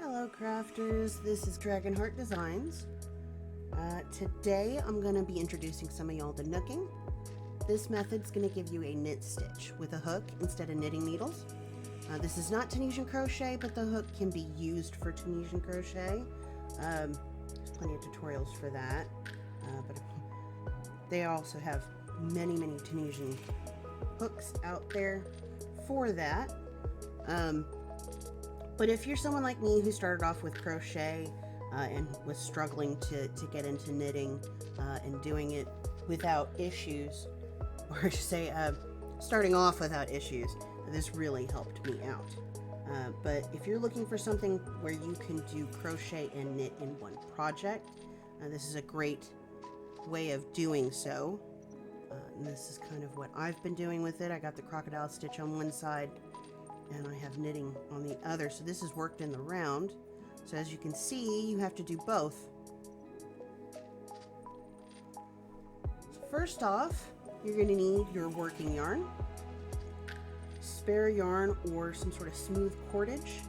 Hello crafters, this is Dragonheart Designs. Today I'm going to be introducing some of y'all to knooking. This method's going to give you a knit stitch with a hook instead of knitting needles. This is not Tunisian crochet, but the hook can be used for Tunisian crochet. There's plenty of tutorials for that, but they also have many Tunisian hooks out there for that. But if you're someone like me who started off with crochet and was struggling to get into knitting and doing it without issues, or I should say starting off without issues, this really helped me out. But if you're looking for something where you can do crochet and knit in one project, this is a great way of doing so. And this is kind of what I've been doing with it. I got the crocodile stitch on one side and I have knitting on the other, so this is worked in the round. So as you can see, you have to do both. So first off, you're going to need your working yarn, spare yarn, or some sort of smooth cordage.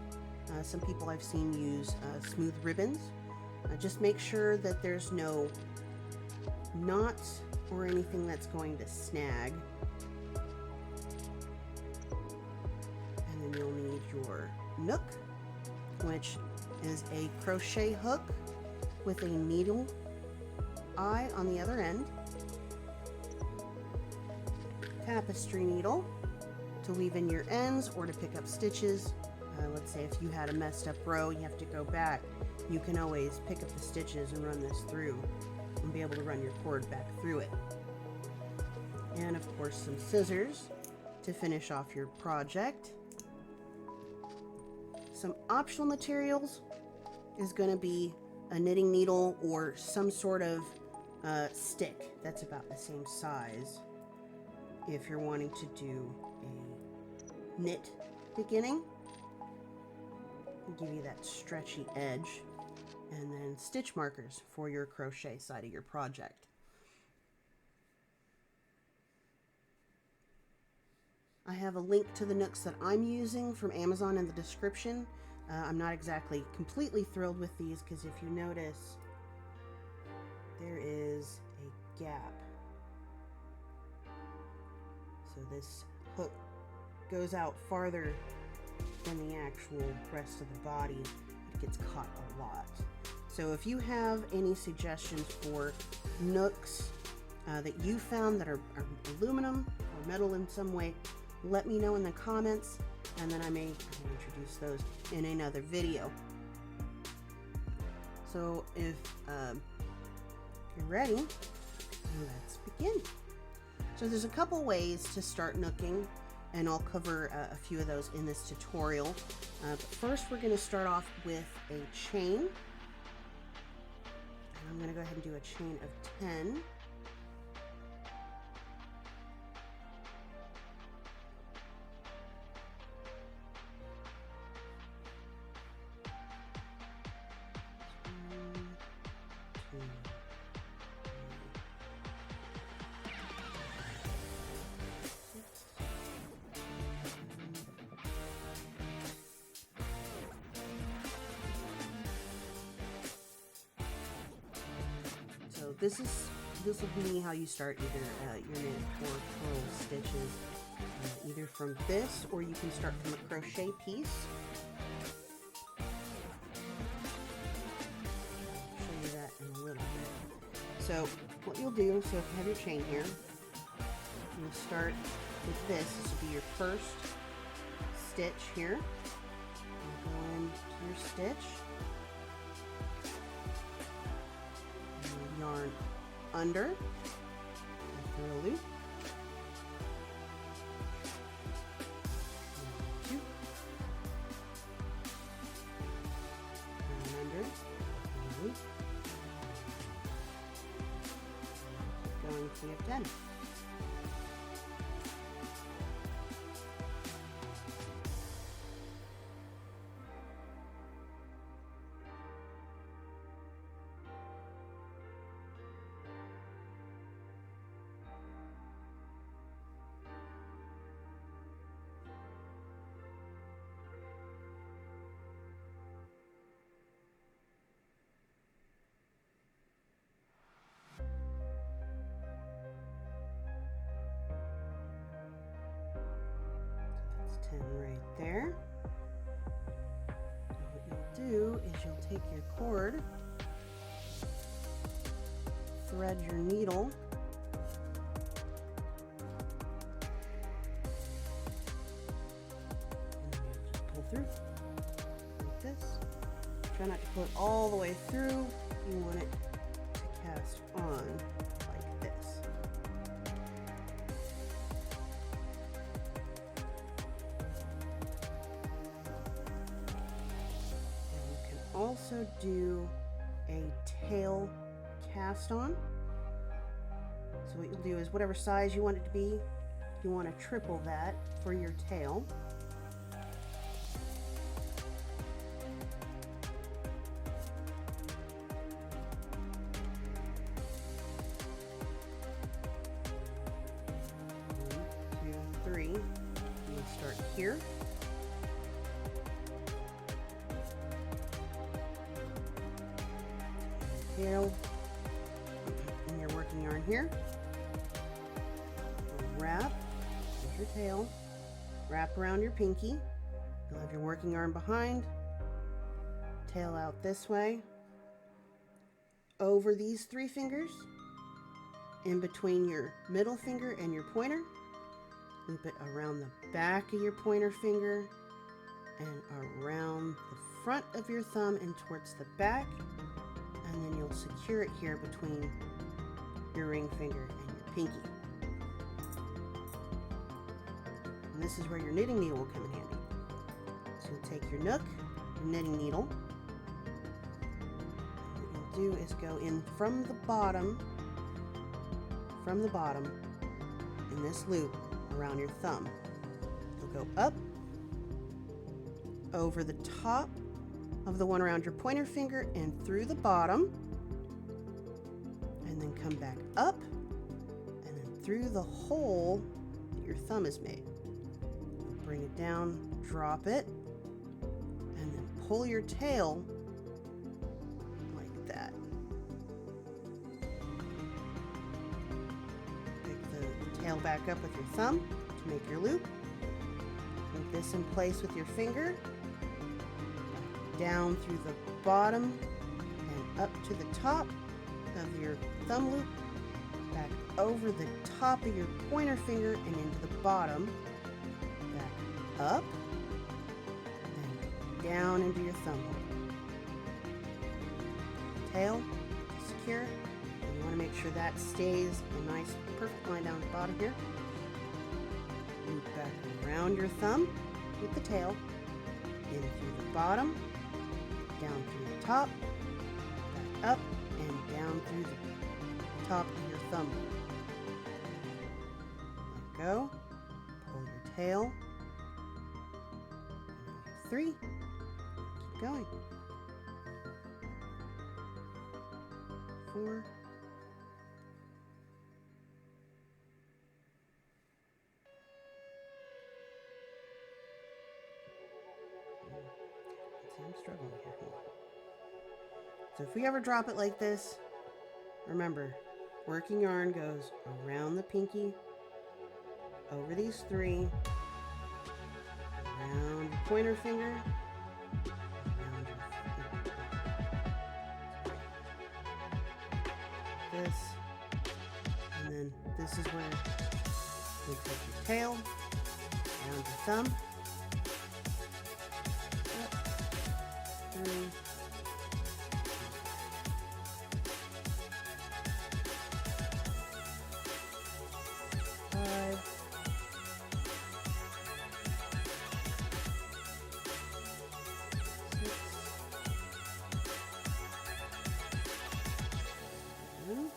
Some people I've seen use smooth ribbons. Just make sure that there's no knots or anything that's going to snag. And then you'll need your nook, which is a crochet hook with a needle eye on the other end, tapestry needle to weave in your ends or to pick up stitches. Let's say if you had a messed up row, you have to go back, you can always pick up the stitches and run this through and be able to run your cord back through it. And of course some scissors to finish off your project. Some optional materials is going to be a knitting needle or some sort of stick that's about the same size if you're wanting to do a knit beginning. Give you that stretchy edge, and then stitch markers for your crochet side of your project. I have a link to the nooks that I'm using from Amazon in the description. I'm not exactly completely thrilled with these because if you notice, there is a gap. So this hook goes out farther than the actual rest of the body. It gets caught a lot. So if you have any suggestions for nooks that you found that are aluminum or metal in some way, let me know in the comments, and then I may introduce those in another video. So if you're ready, let's begin. So there's a couple ways to start nooking, and I'll cover a few of those in this tutorial. But first we're going to start off with a chain. And I'm going to go ahead and do a chain of 10. So this will be how you start either your knit or purl stitches, either from this, or you can start from a crochet piece. I'll show you that in a little bit. So what you'll do, so if you have your chain here, you'll start with this. This will be your first stitch here. You'll go into your stitch. Yarn under, through a loop, 2, yarn under, through a loop, going to your 10. pin right there. And what you'll do is you'll take your cord, thread your needle, and just pull through like this. Try not to pull it all the way through. You want it to cast on like this. And you can also do a tail cast on. So what you'll do is whatever size you want it to be, you want to triple that for your tail. Three. We'll start here. Tail. And your working yarn here. Wrap. Here's your tail. Wrap around your pinky. You'll have your working yarn behind. Tail out this way. Over these 3 fingers. In between your middle finger and your pointer. Loop it around the back of your pointer finger and around the front of your thumb and towards the back, and then you'll secure it here between your ring finger and your pinky. And this is where your knitting needle will come in handy. So you'll take your nook, your knitting needle, and what you'll do is go in from the bottom in this loop around your thumb. You'll go up over the top of the one around your pointer finger and through the bottom, and then come back up and then through the hole that your thumb has made. Bring it down, drop it, and then pull your tail like that. Tail back up with your thumb to make your loop. Put this in place with your finger. Down through the bottom and up to the top of your thumb loop. Back over the top of your pointer finger and into the bottom. Back up and down into your thumb hole. Tail secure. You want to make sure that stays a nice perfect line down the bottom here. Loop back around your thumb with the tail, in through the bottom, down through the top, back up and down through the top of your thumb. Let go, pull your tail, 3, keep going, 4, 5. I'm struggling here. So if we ever drop it like this, remember, working yarn goes around the pinky, over these 3, around your pointer finger, around your this, and then this is where you take your tail, around your thumb, 3, 5, 6, 7, 8,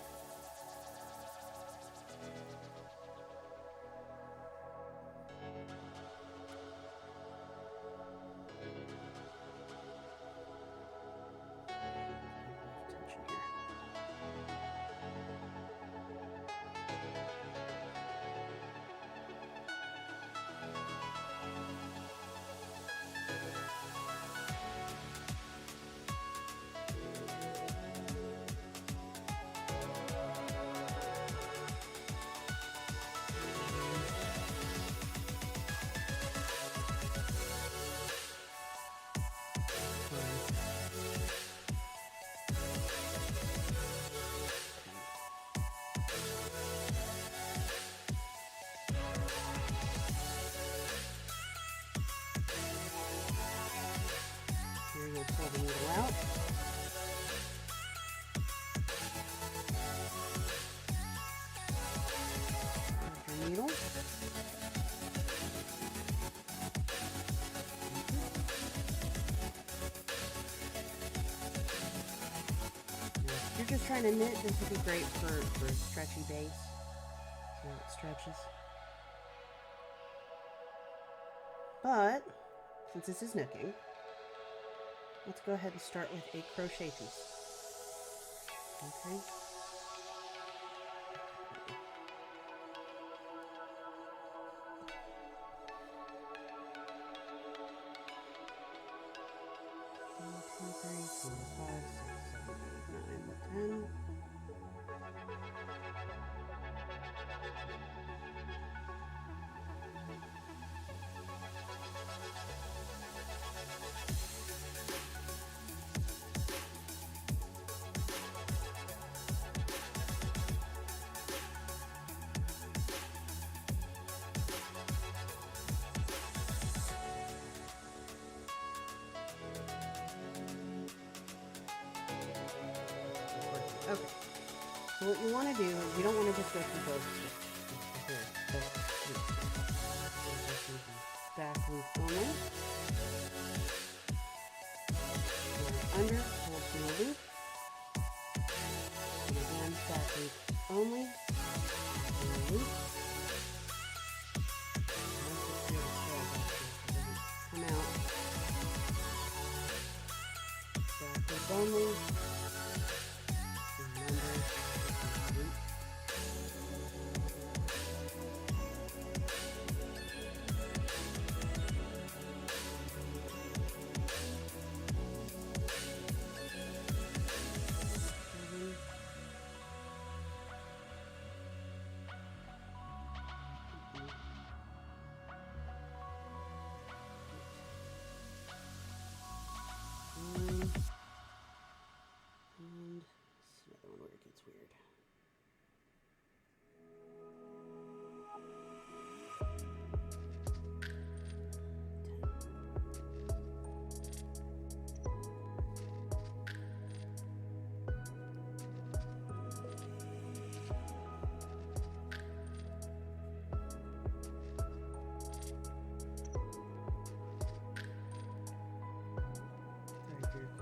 you're just trying to knit, this would be great for a stretchy base. So it stretches. But since this is knooking, let's go ahead and start with a crochet piece. Okay. One, two, three, four, five, six, 7, 8, 9, 10. Okay, so what you want to do is you don't want to just go through both loops. Back loop only. Under, pull through the loop. And again, back loop only. And loop. Come out. Back loop only.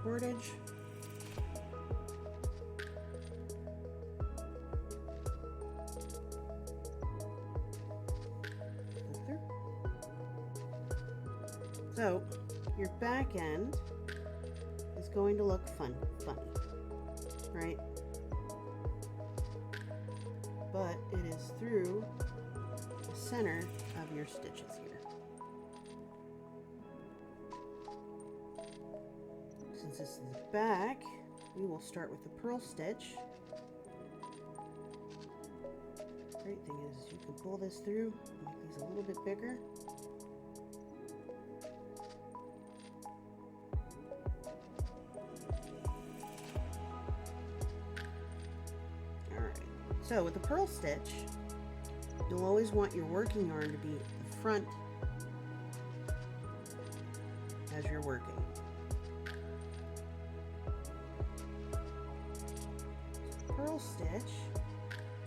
Cordage. So your back end is going to look funny, right? But it is through the center of your stitches here. Since this is the back, we will start with the purl stitch. Great thing is you can pull this through, make these a little bit bigger. Alright, so with the purl stitch, you'll always want your working yarn to be the front as you're working. Purl stitch,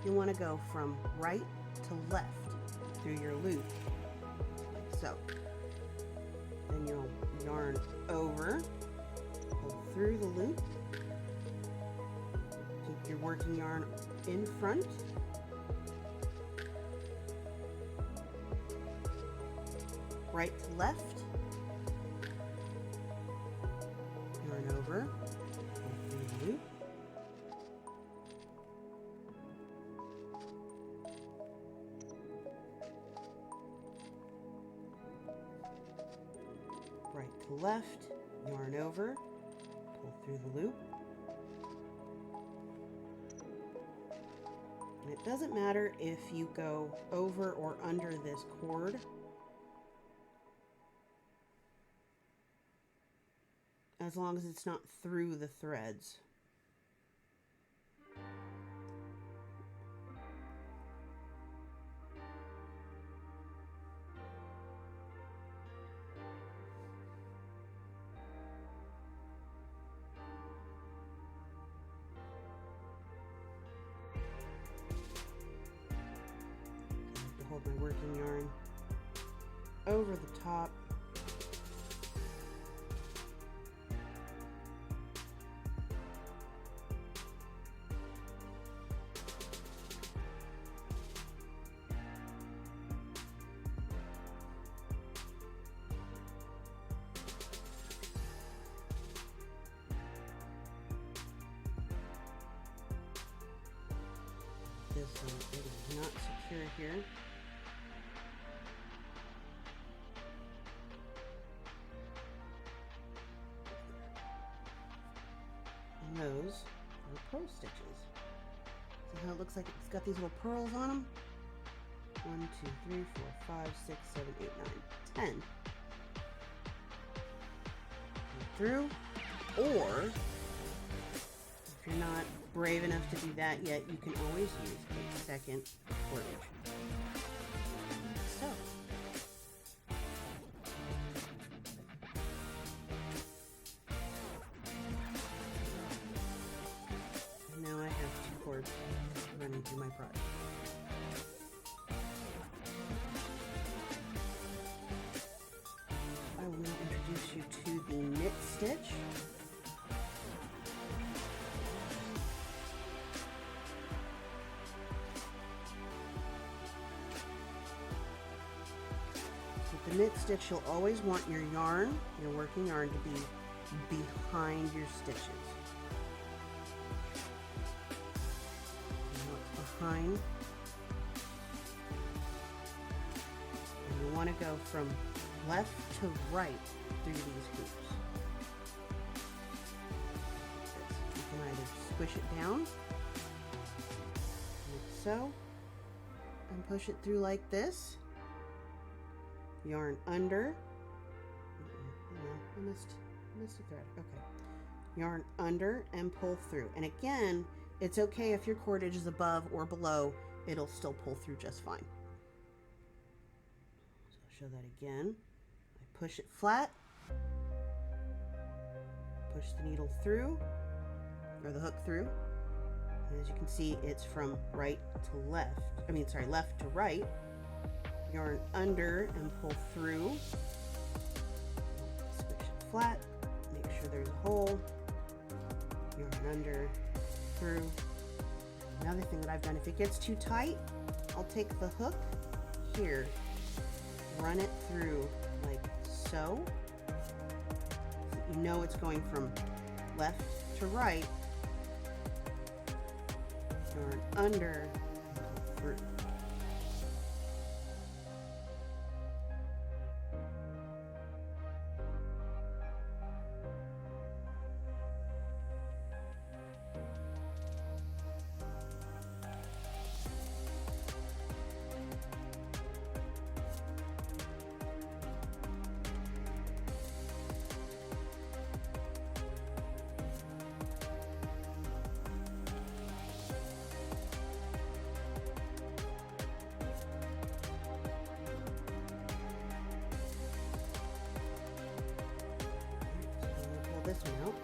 you want to go from right to left through your loop, like so. Then you'll yarn over, pull through the loop, keep your working yarn in front, right to left, yarn over, pull through the loop, right to left, yarn over, pull through the loop. And it doesn't matter if you go over or under this cord. As long as it's not through the threads. Hold my working yarn over the top, because it is not secure here. And those are pearl stitches. See how it looks like it's got these little pearls on them? 1, 2, 3, 4, 5, 6, 7, 8, 9, 10. Through, or if you're not brave enough to do that yet, you can always use a second cordage. So. And now I have 2 cords running through my project. I will now introduce you to the knit stitch. With the knit stitch, you'll always want your yarn, your working yarn, to be behind your stitches. Behind. And you want to go from left to right through these hoops. You can either squish it down, like so, and push it through like this. Yarn under. I missed a thread. Okay. Yarn under and pull through. And again, it's okay if your cordage is above or below, it'll still pull through just fine. So I'll show that again. I push it flat, push the needle through, or the hook through. And as you can see, it's from right to left. Left to right. Yarn under and pull through. Switch it flat, make sure there's a hole. Yarn under, through. Another thing that I've done, if it gets too tight, I'll take the hook here, run it through like so. You know it's going from left to right. Yarn under, through. This one out.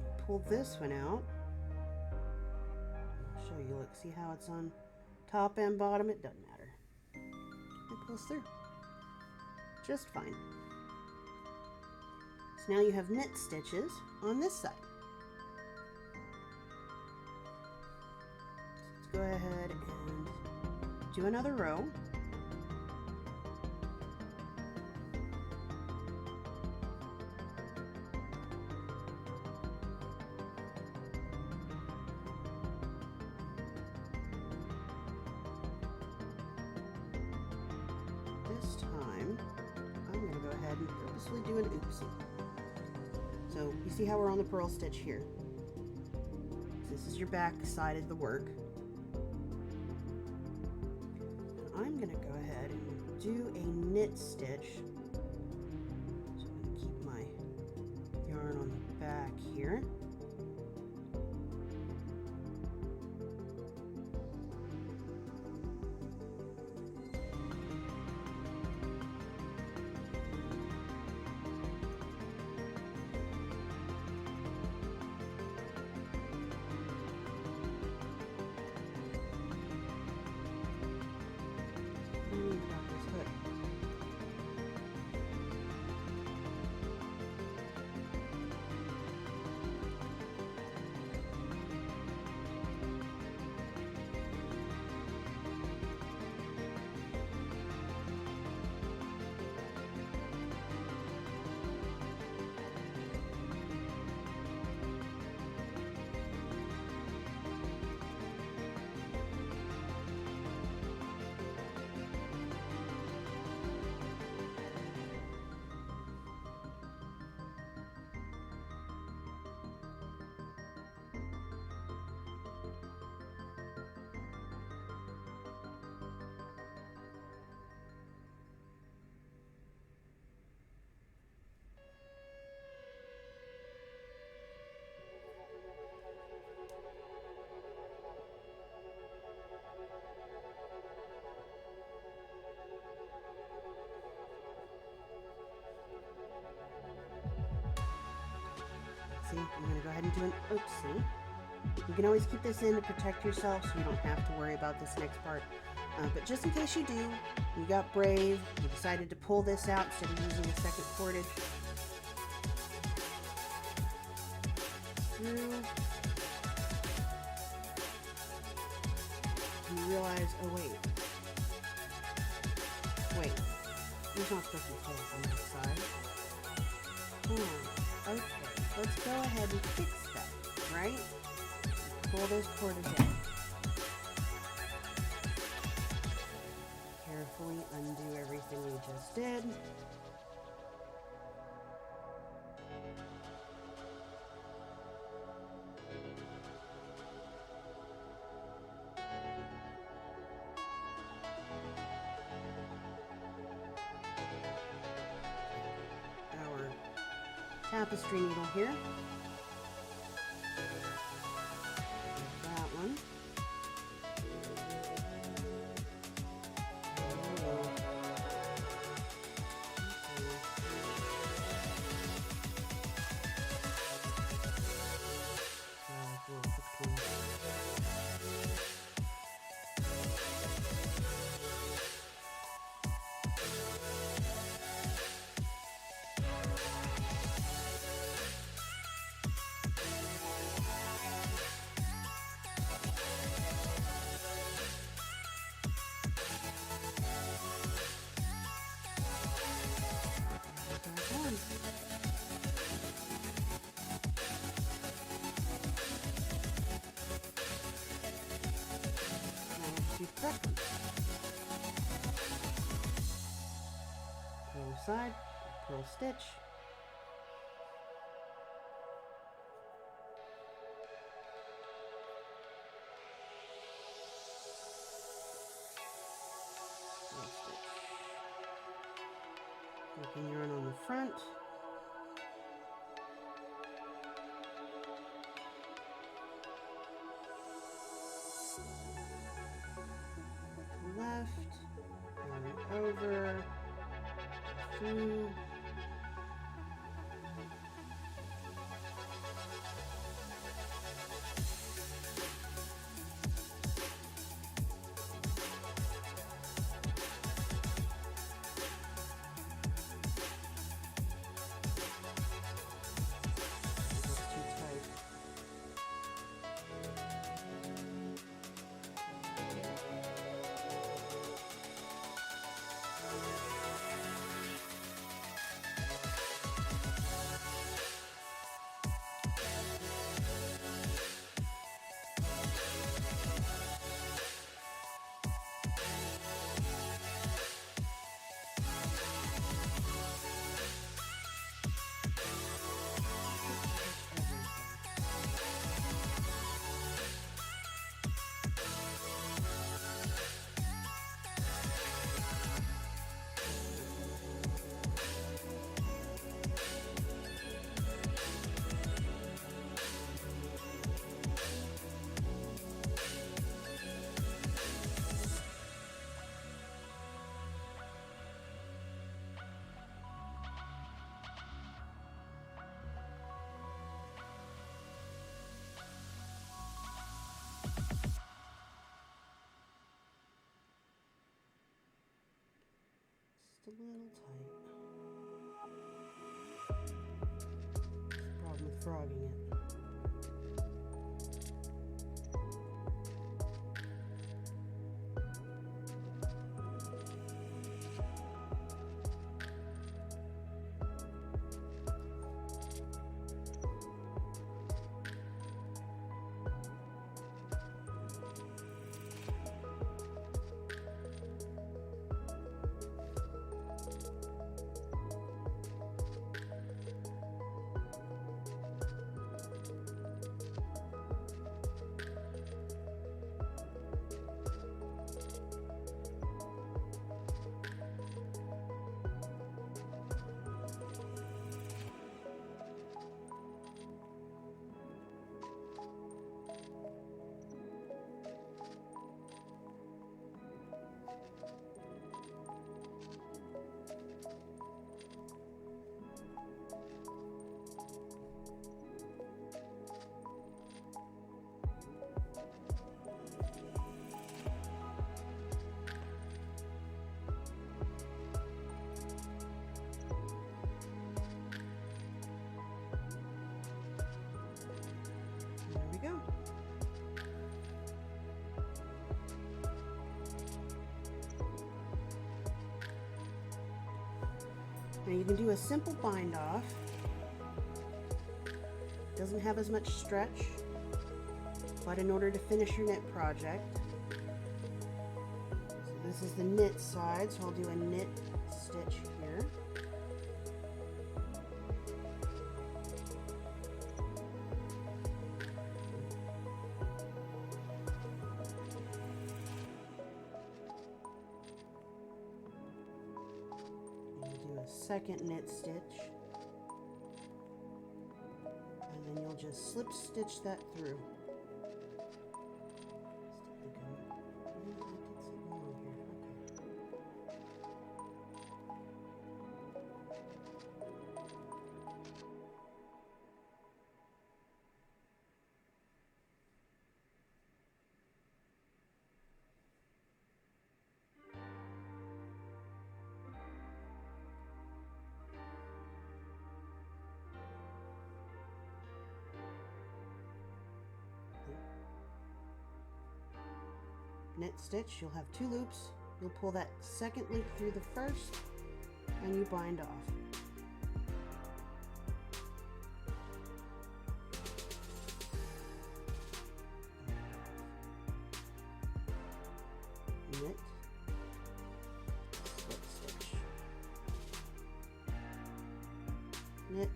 And pull this one out. I'll show you, look, see how it's on top and bottom? It doesn't matter. It pulls through just fine. So now you have knit stitches on this side. So let's go ahead and do another row. This time, I'm going to go ahead and purposely do an oopsie. So you see how we're on the purl stitch here. This is your back side of the work. And I'm going to go ahead and do a knit stitch. So I'm going to keep my yarn on the back here. See, I'm going to go ahead and do an oopsie. You can always keep this in to protect yourself so you don't have to worry about this next part. But just in case you do, you got brave, you decided to pull this out instead of using a second cordage. Through. You realize, oh wait. Wait. There's not supposed to be holes on this side. Okay. Let's go ahead and fix that, right? Pull this cordage in. Carefully undo everything we just did. Our tapestry needle here. That one. Purl side, purl stitch. Purl stitch. Working yarn on the front. Left, yarn over, through, just a little tight. Problem with frogging it. Now you can do a simple bind off. Doesn't have as much stretch, but in order to finish your knit project, so this is the knit side, so I'll do a knit stitch here. Second knit stitch, and then you'll just slip stitch that through. Knit stitch, you'll have 2 loops. You'll pull that second loop through the first and you bind off. Knit, slip stitch, knit,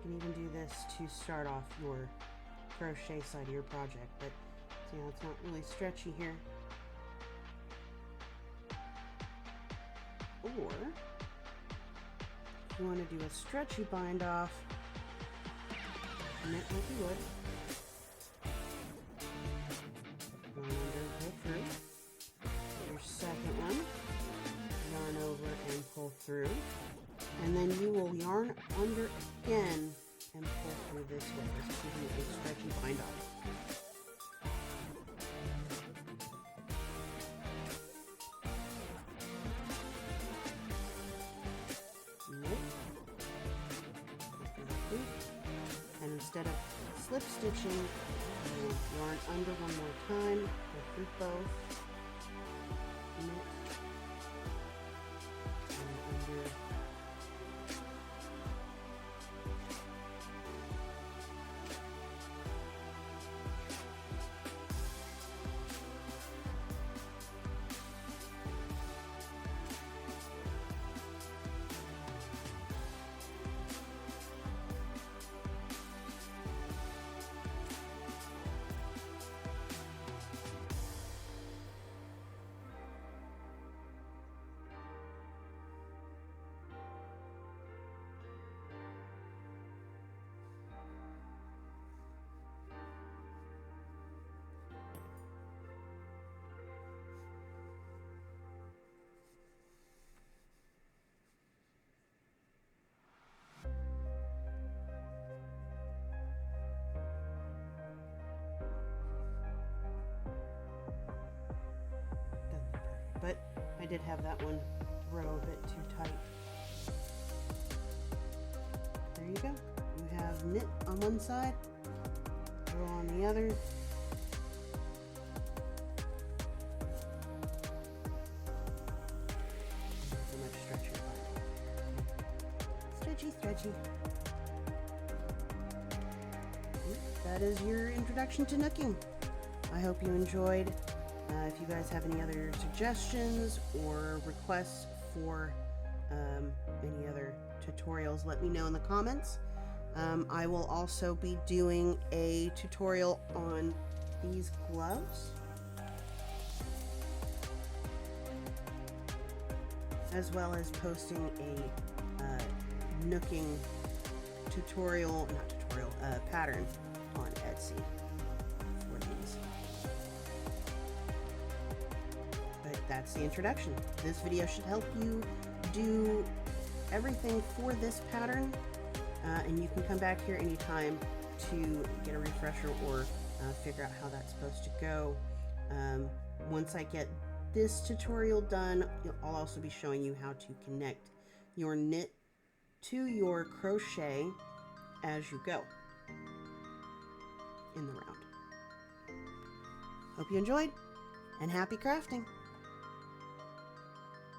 you can even do this to start off your crochet side of your project, but see how it's not really stretchy here. Or if you want to do a stretchy bind off, knit like you would. Yarn under, pull through. Your second one, yarn over and pull through. And then you will yarn under again and pull through this way. This will give you a stretchy bind off. And instead of slip stitching, you yarn under one more time, go through both, knit, and under. But I did have that one row a bit too tight. There you go. You have knit on one side, row on the other. So much stretchy. Stretchy, stretchy. That is your introduction to knooking. I hope you enjoyed. If you guys have any other suggestions or requests for any other tutorials, let me know in the comments. I will also be doing a tutorial on these gloves, as well as posting a knooking pattern on Etsy for these. But that's the introduction. This video should help you do everything for this pattern, and you can come back here anytime to get a refresher or figure out how that's supposed to go. Once I get this tutorial done, I'll also be showing you how to connect your knit to your crochet as you go in the round. Hope you enjoyed, and happy crafting!